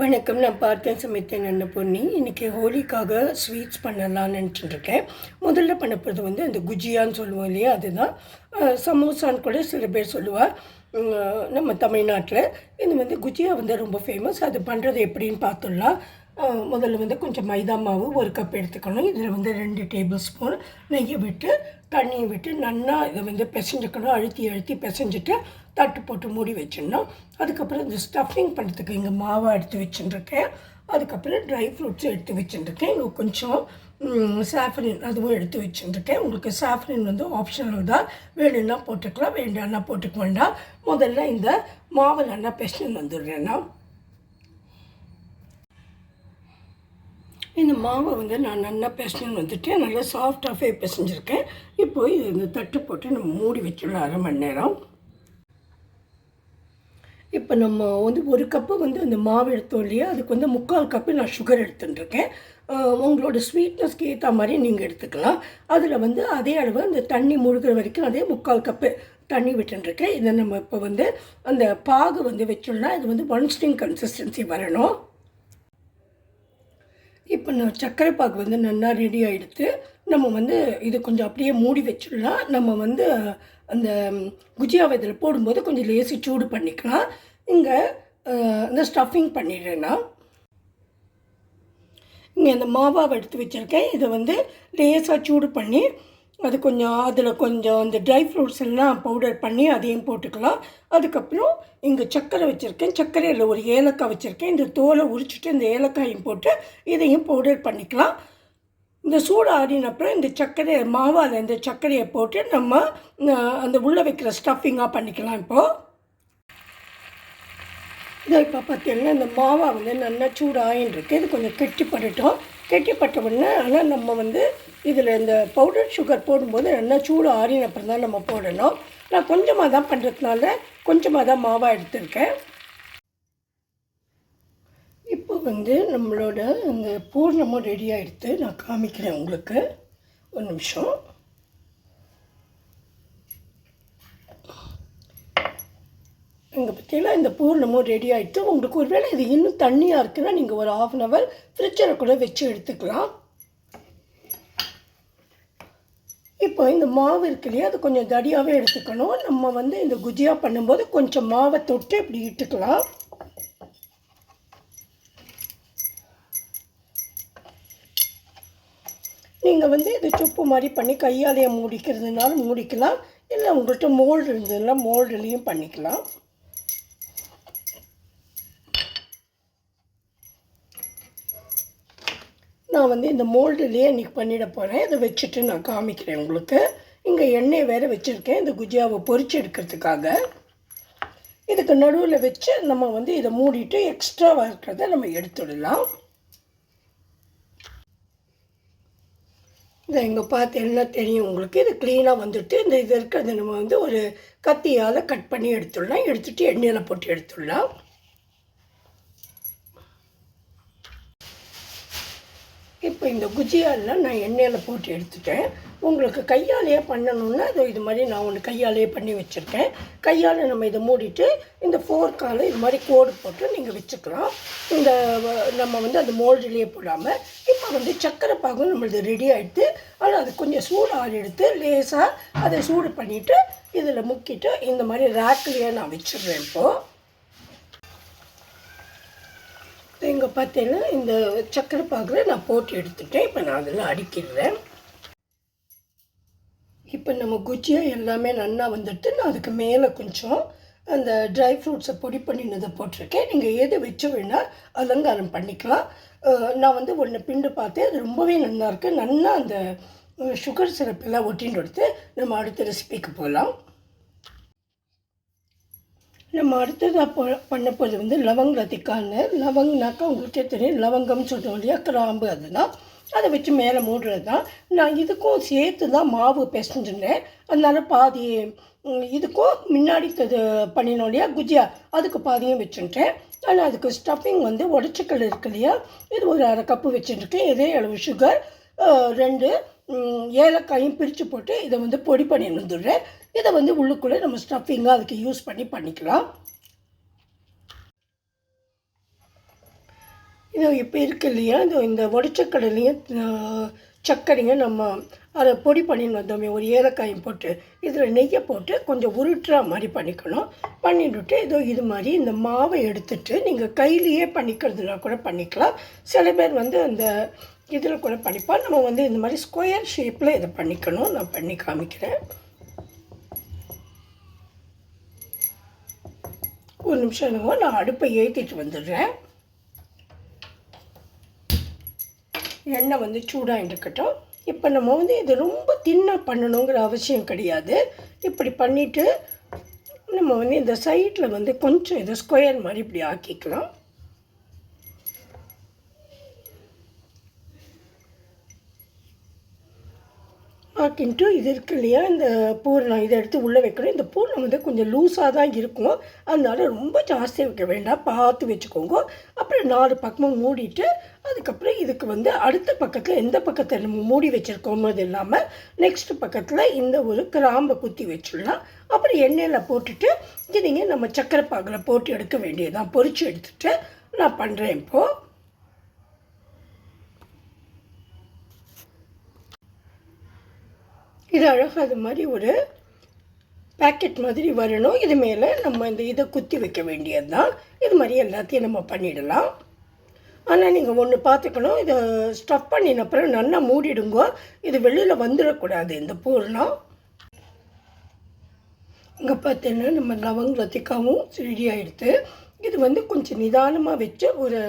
வணக்கம். நான் பார்த்தேன் சமைத்தேன் அன்னபூர்ணி. இன்றைக்கி ஹோலிக்காக ஸ்வீட்ஸ் பண்ணலான்னு நினச்சிட்டுருக்கேன். முதல்ல பண்ண போகிறது வந்து அந்த குஜியான்னு சொல்லுவோம் இல்லையா, அதுதான். சமோசான்னு கூட சில பேர் சொல்லுவாள் நம்ம தமிழ்நாட்டில். இது வந்து குஜியா வந்து ரொம்ப ஃபேமஸ். அது பண்ணுறது எப்படின்னு பார்த்துடலாம். முதல்ல வந்து கொஞ்சம் மைதா மாவு 1 கப் எடுத்துக்கணும். இதில் வந்து 2 டேபிள் ஸ்பூன் நெய்யை விட்டு தண்ணியை விட்டு நல்லா இதை வந்து பிசைஞ்சுக்கணும். அழுத்தி அழுத்தி பிசைஞ்சிட்டு தட்டு போட்டு மூடி வச்சிடணும். அதுக்கப்புறம் இந்த ஸ்டஃபிங் பண்ணுறதுக்கு இங்கே மாவை எடுத்து வச்சுட்டுருக்கேன். அதுக்கப்புறம் ட்ரை ஃப்ரூட்ஸும் எடுத்து வச்சுட்டுருக்கேன். இங்கே கொஞ்சம் சாஃப்ரின் அதுவும் எடுத்து வச்சுட்டுருக்கேன். உங்களுக்கு சாஃப்ரின் வந்து ஆப்ஷனல் தான். வேணும்னா போட்டுக்கலாம், வேண்டாம்னா போட்டுக்க வேண்டாம். முதல்ல இந்த மாவை நல்லா பிசைஞ்சு வந்துடுறேன்னா, இந்த மாவை வந்து நான் நல்லா பிசைஞ்சு வந்துட்டு நல்லா சாஃப்டாகவே பிசைஞ்சிருக்கேன். இப்போ இது இந்த தட்டு போட்டு நம்ம மூடி வச்சிடலாம் 1/2 மணி நேரம். இப்போ நம்ம வந்து 1 கப்பு வந்து அந்த மாவு எடுத்தோம் இல்லையா, அதுக்கு வந்து 3/4 கப்பு நான் சுகர் எடுத்துட்டுருக்கேன். உங்களோட ஸ்வீட்னஸ்க்கு ஏற்ற மாதிரி நீங்கள் எடுத்துக்கலாம். அதில் வந்து அதே அளவு அந்த தண்ணி முழுகிற வரைக்கும் அதே 3/4 கப்பு தண்ணி விட்டுருக்கேன். இதை நம்ம இப்போ வந்து அந்த பாகு வந்து வச்சோம்னா இது வந்து 1 ஸ்ட்ரிங் கன்சிஸ்டன்சி வரணும். இப்போ நான் சர்க்கரை பாகு வந்து நல்லா ரெடி ஆகிடுத்து. நம்ம வந்து இது கொஞ்சம் அப்படியே மூடி வச்சிடலாம். நம்ம வந்து அந்த குஜியாவை இதில் போடும்போது கொஞ்சம் லேசி சூடு பண்ணிக்கலாம். இங்கே இந்த ஸ்டஃபிங் பண்ணிடுறேன்னா, இங்கே இந்த மாவாவை எடுத்து வச்சுருக்கேன். இதை வந்து லேசாக சூடு பண்ணி அது கொஞ்சம் அதில் கொஞ்சம் இந்த ட்ரை ஃப்ரூட்ஸ் எல்லாம் பவுடர் பண்ணி அதையும் போட்டுக்கலாம். அதுக்கப்புறம் இங்கே சர்க்கரை வச்சுருக்கேன். சர்க்கரையில் ஒரு ஏலக்காய் வச்சுருக்கேன். இந்த தோலை உரிச்சிட்டு இந்த ஏலக்காயும் போட்டு இதையும் பவுடர் பண்ணிக்கலாம். இந்த சூடு ஆறினப்புறம் இந்த சர்க்கரை மாவால் இந்த சர்க்கரையை போட்டு நம்ம அந்த உள்ளே வைக்கிற ஸ்டஃபிங்காக பண்ணிக்கலாம். இப்போது இதை இப்போ பார்த்தீங்கன்னா இந்த மாவா வந்து நல்லா சூடு ஆகின்றிருக்கு. இது கொஞ்சம் கெட்டிப்படட்டும். கெட்டிப்பட்ட உடனே ஆனால் நம்ம வந்து இதில் இந்த பவுடர் சுகர் போடும்போது நல்லா சூடு ஆறின அப்புறம் தான் நம்ம போடணும். நான் கொஞ்சமாக தான் பண்ணுறதுனால கொஞ்சமாக தான் மாவாக எடுத்திருக்கேன். இப்போ வந்து நம்மளோட இந்த பூர்ணமும் ரெடி ஆகிடுத்து. நான் காமிக்கிறேன் உங்களுக்கு, ஒரு நிமிஷம். இங்கே பார்த்தீங்கன்னா இந்த பூர்ணமும் ரெடி ஆகிடுத்து. உங்களுக்கு ஒரு வேளை இது இன்னும் தண்ணியாக இருக்குன்னா நீங்கள் ஒரு 1/2 hour ஃப்ரிட்ஜில் கூட வச்சு எடுத்துக்கலாம். இப்போ இந்த மாவு இருக்கு இல்லையா, அது கொஞ்சம் தடியாகவே எடுத்துக்கணும். நம்ம வந்து இந்த குஜியா பண்ணும்போது கொஞ்சம் மாவை தொட்டு இப்படி இட்டுக்கலாம். நீங்கள் வந்து இது சுப்பு மாதிரி பண்ணி கையாலேயே மூடிக்கிறதுனாலும் மூடிக்கலாம். இல்லை உங்கள்கிட்ட மோல்டு இருந்ததுன்னா மோல்டுலேயும் பண்ணிக்கலாம். நான் வந்து இந்த மோல்டுலேயே இன்றைக்கி பண்ணிட போகிறேன். இதை வச்சுட்டு நான் காமிக்கிறேன் உங்களுக்கு. இங்கே எண்ணெய் வேறு வச்சுருக்கேன் இந்த குஜியாவை பொரிச்சு எடுக்கிறதுக்காக. இதுக்கு நடுவில் வச்சு நம்ம வந்து இதை மூடிட்டு எக்ஸ்ட்ராவாக இருக்கிறத நம்ம எடுத்துடலாம். இதை இங்கே பார்த்து என்ன தெரியும் உங்களுக்கு, இது க்ளீனாக வந்துட்டு இந்த இது இருக்கிறத நம்ம வந்து ஒரு கத்தியால் கட் பண்ணி எடுத்துடலாம். எடுத்துகிட்டு எண்ணெயில் போட்டு எடுத்துடலாம். இப்போ இந்த குஜியாலாம் நான் எண்ணெயில் போட்டு எடுத்துட்டேன். உங்களுக்கு கையாலேயே பண்ணணுன்னா இது மாதிரி நான் ஒன்று கையாலேயே பண்ணி வச்சுருக்கேன். கையால் நம்ம இதை மூடிட்டு இந்த ஃபோர்க்கால் இது மாதிரி கோடு போட்டு நீங்கள் வச்சுக்கலாம். இந்த நம்ம வந்து அந்த மோல்டுலேயே போடாமல். இப்போ வந்து சர்க்கரை பாகும் நம்மளது ரெடி ஆகிடுது. ஆனால் அது கொஞ்சம் சூடாக எடுத்து லேசாக அதை சூடு பண்ணிவிட்டு இதில் முக்கிட்டு இந்த மாதிரி ரேக்லேயே நான் வச்சுடுறேன். இப்போது இங்கே பார்த்தீங்கன்னா இந்த சர்க்கரை பாகில் நான் போட்டு எடுத்துட்டேன். இப்போ நான் அதில் அடிக்கிடுறேன். இப்போ நம்ம குஜியா எல்லாமே நல்லா வந்துட்டு நான் அதுக்கு மேலே கொஞ்சம் அந்த ட்ரை ஃப்ரூட்ஸை பொடி பண்ணினதை போட்டிருக்கேன். நீங்கள் எது வச்சு வேணால் அலங்காரம் பண்ணிக்கலாம். நான் வந்து ஒன்று பிண்டு பார்த்தேன், அது ரொம்பவே நல்லாயிருக்கு. நல்லா அந்த சுகர் சிரப்பெல்லாம் ஒட்டின்னு எடுத்து நம்ம அடுத்த ரெசிபிக்கு போகலாம். நம்ம அடுத்ததாக பண்ண போது வந்து லவங்க லத்திக்கான்னு. லவங்கனாக்கா உங்களுக்கே தெரியும், லவங்கம்னு சொல்கிறோம் இல்லையா, கிராம்பு. அதுதான் அதை வச்சு மேலே மூடுறது தான். நான் இதுக்கும் சேர்த்து தான் மாவு பிசைஞ்சிருந்தேன். அதனால் பாதி இதுக்கும் முன்னாடி பண்ணினோம் இல்லையா குஜியா, அதுக்கு பாதியும் வச்சுட்டேன். ஆனால் அதுக்கு ஸ்டஃபிங் வந்து உடச்சிக்கல் இருக்கு இல்லையா, இது ஒரு 1/2 கப்பு வச்சுருக்கேன். இதே அளவு சுகர், 2 ஏலக்காயும் பிரித்து போட்டு இதை வந்து பொடி பண்ணி வந்துடுறேன். இதை வந்து உள்ளுக்குள்ளே நம்ம ஸ்டஃபிங்காக அதுக்கு யூஸ் பண்ணிக்கலாம். இது இப்போ இருக்கு இல்லையா, இந்த உடச்சக்கடலையும் சர்க்கரையும் நம்ம அதை பொடி பண்ணின்னு வந்தோமே ஒரு ஏலக்காயும் போட்டு இதில் நெய்யை போட்டு கொஞ்சம் உருட்டுற மாதிரி பண்ணிக்கணும். பண்ணிவிட்டு இது மாதிரி இந்த மாவை எடுத்துகிட்டு நீங்கள் கையிலையே பண்ணிக்கிறதுனா கூட பண்ணிக்கலாம். சில பேர் வந்து அந்த இதில் கூட பண்ணிப்பால். நம்ம வந்து இந்த மாதிரி ஸ்கொயர் ஷேப்பில் இதை பண்ணிக்கணும். நான் பண்ணி காமிக்கிறேன். ஒரு நிமிஷம் என்னவோ, நான் அடுப்பை ஏற்றிட்டு வந்துடுறேன். எண்ணெய் வந்து சூடாக இருக்கட்டும். இப்போ நம்ம வந்து இது ரொம்ப தின்னாக பண்ணணுங்கிற அவசியம் கிடையாது. இப்படி பண்ணிவிட்டு நம்ம வந்து இந்த சைடில் வந்து கொஞ்சம் இதை ஸ்கொயர் மாதிரி இப்படி ஆக்கிக்கலாம். ஆக்கின்ட்டு இது இருக்கு இல்லையா, இந்த பூர்ணம் இதை எடுத்து உள்ளே வைக்கணும். இந்த பூர்ணம் வந்து கொஞ்சம் லூஸாக தான் இருக்கும். அதனால ரொம்ப ஜாஸ்தியாக வைக்க வேண்டாம், பார்த்து வச்சுக்கோங்க. அப்புறம் 4 பக்கமும் மூடிட்டு அதுக்கப்புறம் இதுக்கு வந்து அடுத்த பக்கத்தில் எந்த பக்கத்தில் நம்ம மூடி வச்சுருக்கோமோ அது இல்லாமல் நெக்ஸ்ட் பக்கத்தில் இந்த ஒரு கிராம்பை குத்தி வச்சிடலாம். அப்புறம் எண்ணெயில் போட்டுட்டு இதைங்க நம்ம சக்கரை பாகில் போட்டு எடுக்க வேண்டியதான். பொரித்து எடுத்துகிட்டு நான் பண்ணுறேன் இப்போது. இது அழகாக அது மாதிரி ஒரு பேக்கெட் மாதிரி வரணும். இது மேலே நம்ம இதை குத்தி வைக்க வேண்டியது தான். இது மாதிரி எல்லாத்தையும் நம்ம பண்ணிடலாம். ஆனால் நீங்கள் ஒன்று பார்த்துக்கணும், இதை ஸ்டஃப் பண்ணின அப்புறம் நல்லா மூடிடுங்க. இது வெளியில் வந்துடக்கூடாது இந்த பூர்ணம். இங்கே பார்த்தீங்கன்னா நம்ம லவங்கலத்திக்காவும் ரெடி ஆகிடுது. இது வந்து கொஞ்சம் நிதானமாக வச்சு ஒரு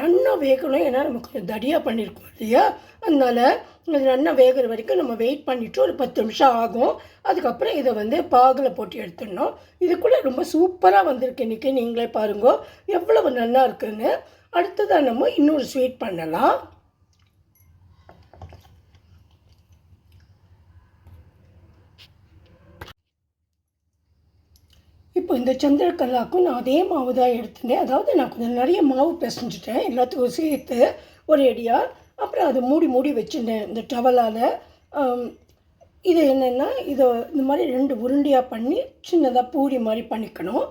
நல்லா வேகணும். ஏன்னா நம்ம கொஞ்சம் தடியாக பண்ணியிருக்கோம் இல்லையா, அதனால் இது நல்லா வேகிற வரைக்கும் நம்ம வெயிட் பண்ணிவிட்டு ஒரு 10 நிமிஷம் ஆகும். அதுக்கப்புறம் இதை வந்து பாகில் போட்டு எடுத்துடணும். இது கூட ரொம்ப சூப்பராக வந்திருக்கு இன்றைக்கி. நீங்களே பாருங்க எவ்வளவு நல்லா இருக்குன்னு. அடுத்ததாக நம்ம இன்னொரு ஸ்வீட் பண்ணலாம். இப்போ இந்த சந்திரகலாக்கும் நான் அதே மாவு தான் எடுத்துட்டேன். அதாவது நான் கொஞ்சம் நிறைய மாவு பிசைஞ்சிட்டேன் எல்லாத்துக்கும் சேர்த்து ஒரு அடியாக. அப்புறம் அதை மூடி வச்சுட்டேன் இந்த டவலால். இது என்னென்னா, இதை இந்த மாதிரி 2 உருண்டையாக பண்ணி சின்னதாக பூரி மாதிரி பண்ணிக்கணும்.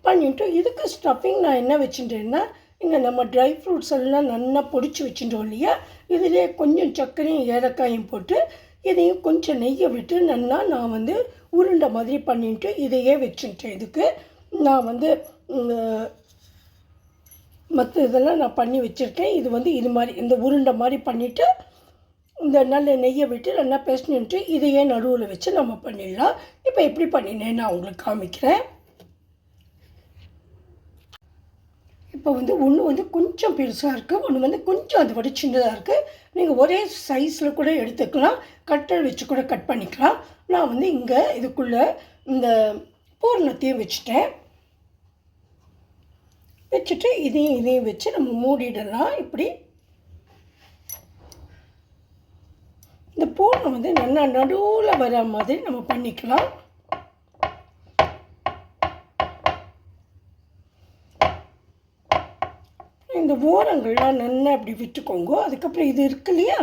பண்ணிவிட்டு இதுக்கு ஸ்டஃபிங் நான் என்ன வச்சுட்டேன்னா, இங்கே நம்ம ட்ரை ஃப்ரூட்ஸ் எல்லாம் நல்லா பொடிச்சு வச்சுட்டோம் இல்லையா, இதிலே கொஞ்சம் சர்க்கரையும் ஏலக்காயும் போட்டு இதையும் கொஞ்சம் நெய்யை விட்டு நல்லா நான் வந்து உருண்டை மாதிரி பண்ணிட்டு இதையே வச்சுட்டேன். இதுக்கு நான் வந்து மற்ற இதெல்லாம் நான் பண்ணி வச்சுருக்கேன். இது வந்து இது மாதிரி இந்த உருண்டை மாதிரி பண்ணிவிட்டு இந்த நல்ல நெய்யை விட்டு நல்லா பேசிட்டு இதையே நடுவில் வச்சு நம்ம பண்ணிடலாம். இப்போ எப்படி பண்ணினேன் நான் உங்களுக்கு காமிக்கிறேன். இப்போ வந்து ஒன்று வந்து கொஞ்சம் பெருசாக இருக்குது, ஒன்று வந்து கொஞ்சம் அதை விட சின்னதாக இருக்குது. நீங்கள் ஒரே சைஸில் கூட எடுத்துக்கலாம், கட்டர் வச்சு கூட கட் பண்ணிக்கலாம். நான் வந்து இங்கே இதுக்குள்ளே இந்த பூர்ணத்தையும் வச்சுட்டு இதையும் வச்சு நம்ம மூடிடலாம். இப்படி இந்த பூர்ணம் வந்து நல்லா நடுவில் வர மாதிரி நம்ம பண்ணிக்கலாம். இந்த ஓரங்கள்லாம் நல்லா இப்படி விட்டுக்கோங்க. அதுக்கப்புறம் இது இருக்கு இல்லையா,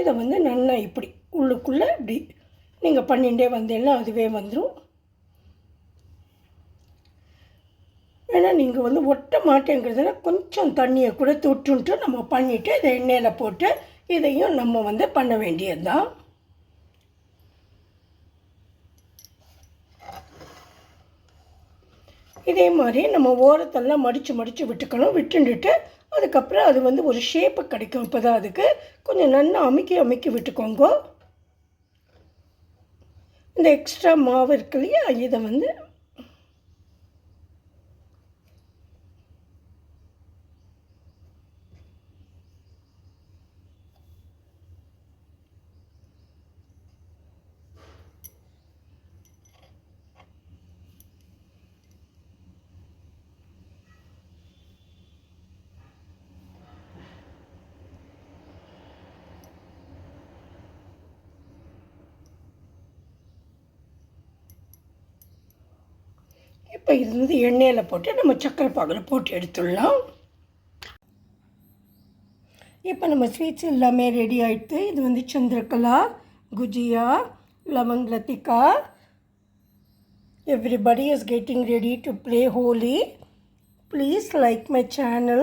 இதை வந்து நல்லா இப்படி உள்ளுக்குள்ளே இப்படி நீங்கள் பண்ணிகிட்டே வந்தீங்கன்னா அதுவே வந்துடும். ஏன்னா நீங்கள் வந்து ஒட்ட மாட்டேங்கிறதுல கொஞ்சம் தண்ணியை கூட தொட்டுன்ட்டு நம்ம பண்ணிவிட்டு இதை எண்ணெயில் போட்டு இதையும் நம்ம வந்து பண்ண வேண்டியது தான். இதே மாதிரி நம்ம ஓரத்தெல்லாம் மடித்து விட்டுக்கணும். விட்டுட்டு அதுக்கப்புறம் அது வந்து ஒரு ஷேப்பு கிடைக்கும். இப்போ தான் அதுக்கு கொஞ்சம் நல்லா அமுக்கி விட்டுக்கோங்க. இந்த எக்ஸ்ட்ரா மாவு இருக்கு இல்லையா, இதை வந்து இப்போ இது வந்து எண்ணெயில் போட்டு நம்ம சக்கரை பாகில் போட்டு எடுத்துடலாம். இப்போ நம்ம ஸ்வீட்ஸ் எல்லாமே ரெடி ஆகிடுது. இது வந்து Chandrakala, gujiya, லவங் Lathika. Everybody is getting ready to play Holi. Please like my channel,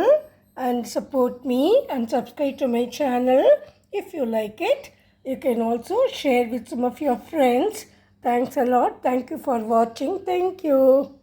and support me and subscribe to my channel if you like it. You can also share with some of your friends. Thanks a lot. Thank you for watching. Thank you.